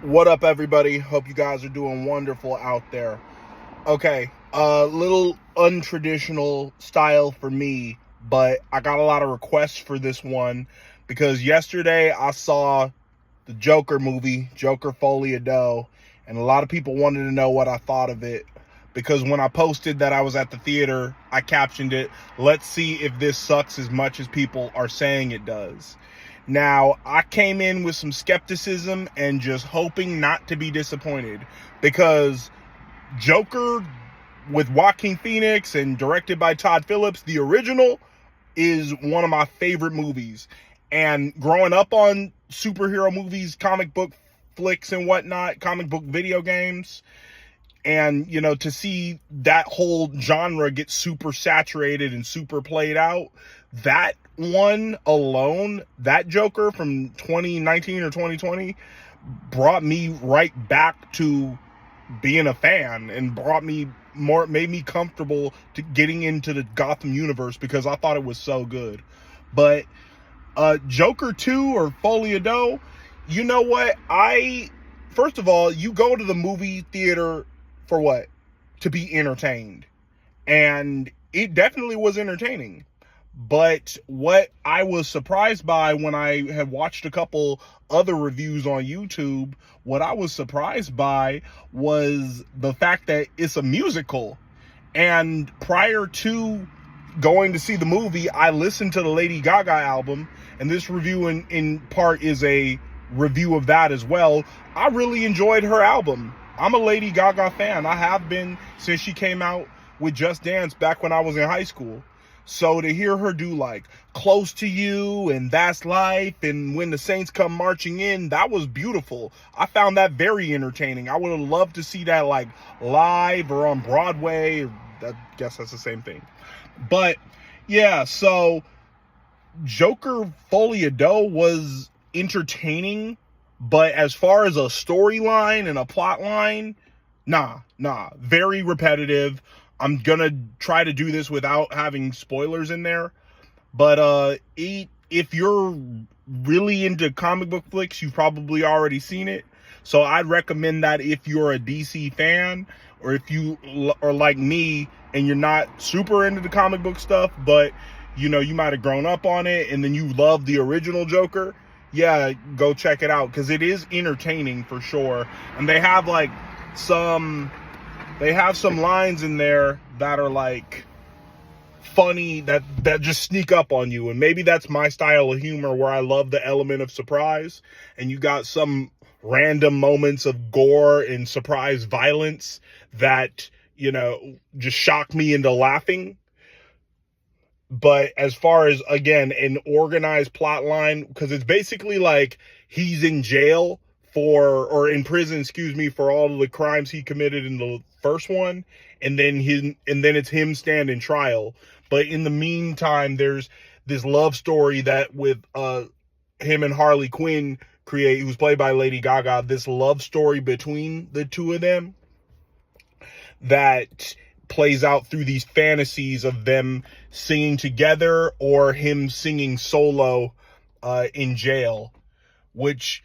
What up, everybody? Hope you guys are doing wonderful out there. Okay, a little untraditional style for me, but I got a lot of requests for this one because yesterday I saw the Joker movie, Joker Folie, and a lot of people wanted to know what I thought of it because when I posted that I was at the theater, I captioned it, "Let's see if this sucks as much as people are saying it does." Now, I came in with some skepticism and just hoping not to be disappointed because Joker with Joaquin Phoenix and directed by Todd Phillips, the original, is one of my favorite movies. And growing up on superhero movies, comic book flicks and whatnot, comic book video games, and to see that whole genre get super saturated and super played out, that one alone, that Joker from 2019 or 2020, brought me right back to being a fan and made me comfortable to getting into the Gotham universe because I thought it was so good. But Joker 2 or Folie, you know what? First of all, you go to the movie theater for what? To be entertained. And it definitely was entertaining. But what I was surprised by when I had watched a couple other reviews on YouTube, what I was surprised by was the fact that it's a musical. And prior to going to see the movie, I listened to the Lady Gaga album, and this review in part is a review of that as well. I really enjoyed her album. I'm a Lady Gaga fan. I have been since she came out with Just Dance back when I was in high school. So to hear her do like Close to You and That's Life and When the Saints Come Marching In, that was beautiful. I found that very entertaining. I would have loved to see that like live or on Broadway. I guess that's the same thing. But yeah, so Joker Folie was entertaining, but as far as a storyline and a plot line, nah, very repetitive. I'm gonna try to do this without having spoilers in there, but if you're really into comic book flicks, you've probably already seen it. So I'd recommend that if you're a DC fan, or if you are like me and you're not super into the comic book stuff, but you might have grown up on it and then you love the original Joker, yeah, go check it out because it is entertaining for sure. And they have some lines in there that are like funny that just sneak up on you, and maybe that's my style of humor where I love the element of surprise, and you got some random moments of gore and surprise violence that just shock me into laughing. But as far as, again, an organized plot line, because it's basically like he's in jail or in prison, excuse me, for all of the crimes he committed in the first one, and then it's him standing trial. But in the meantime, there's this love story that with him and Harley Quinn who's played by Lady Gaga, this love story between the two of them that plays out through these fantasies of them singing together or him singing solo in jail, which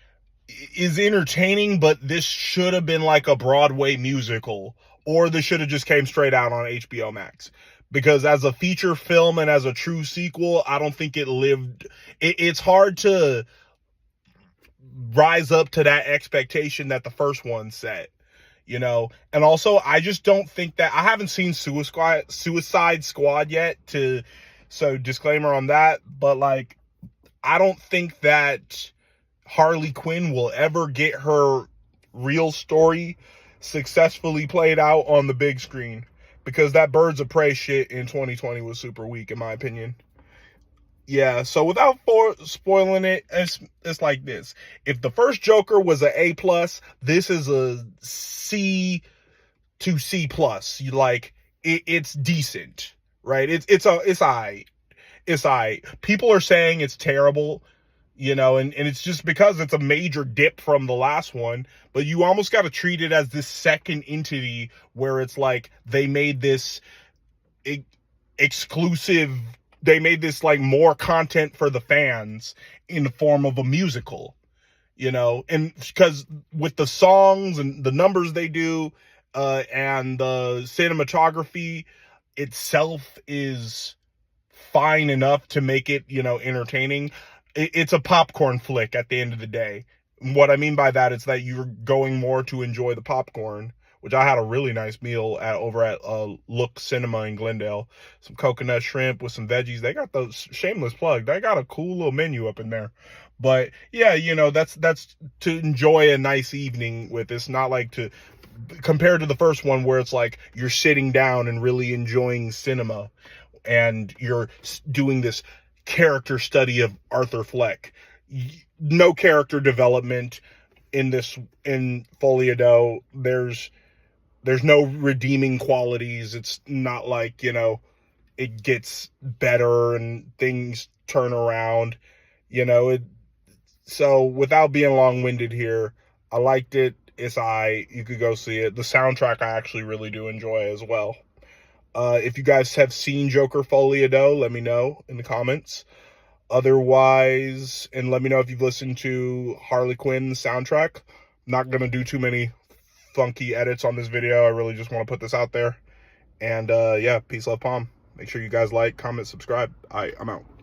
is entertaining, but this should have been like a Broadway musical, or this should have just came straight out on HBO Max, because as a feature film and as a true sequel, I don't think it lived. It's hard to rise up to that expectation that the first one set. And also I just don't think that I haven't seen Suicide Squad yet, so disclaimer on that, but like I don't think that Harley Quinn will ever get her real story successfully played out on the big screen, because that Birds of Prey shit in 2020 was super weak in my opinion. Yeah, so without spoiling it, it's like this. If the first Joker was an A+, this is a C to C+. It's decent, right? It's alright. It's alright. People are saying it's terrible, and it's just because it's a major dip from the last one, but you almost got to treat it as this second entity where it's like they made this exclusive, they made this like more content for the fans in the form of a musical. you know, and because with the songs and the numbers they do, and the cinematography itself is fine enough to make it, you know, entertaining. It's a popcorn flick at the end of the day. What I mean by that is that you're going more to enjoy the popcorn, which I had a really nice meal at over at Look Cinema in Glendale. Some coconut shrimp with some veggies. They got those, shameless plug, they got a cool little menu up in there. But yeah, you know, that's to enjoy a nice evening with. It's not like to, compared to the first one where it's like you're sitting down and really enjoying cinema and you're doing this character study of Arthur Fleck. No character development in this, in Folie. There's no redeeming qualities. It's not like, you know, it gets better and things turn around, you know. So without being long-winded here, I liked it. You could go see it. The soundtrack I actually really do enjoy as well. If you guys have seen Joker Folie, let me know in the comments. Otherwise, and let me know if you've listened to Harley Quinn soundtrack. I'm not going to do too many funky edits on this video. I really just want to put this out there. And yeah, peace, love, palm. Make sure you guys like, comment, subscribe. I'm out.